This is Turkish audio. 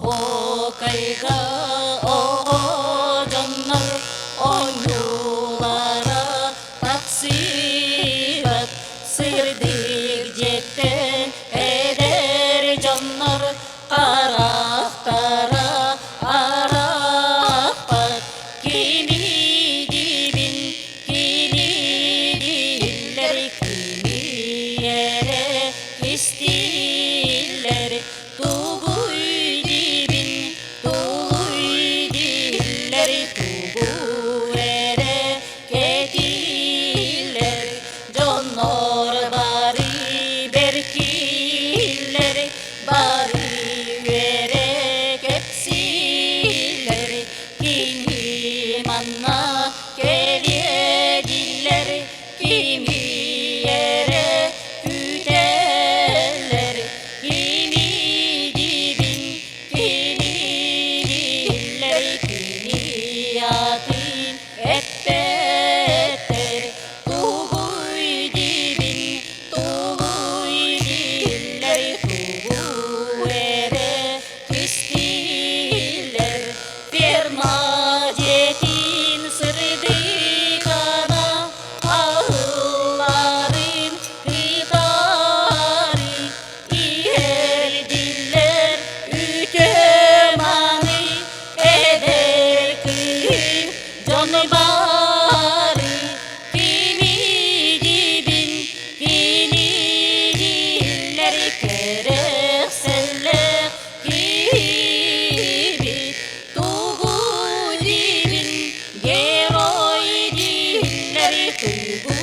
o kayga o canlar oynulara taksirat sırdır cepten eder canlar karaktara arak bak kimi dibin kimi diller kimi yere istiller tuğuy dibin tuğuy diller tuğu yere ketiller canlar bari berkiller bari verek hepsiler kimi manna gelediler kimi yere güdeller kimi dibin kimi diller kimi yatin hep beter tuğuy dibin tuğuy diller tuğu ere istiller firma cetin sırdikana ahılların hidari iher diller ülkemani eder kıyım canı bari kimi dibin kimi diller kerek sellek gibi tuğu dibin geroy diller tuğu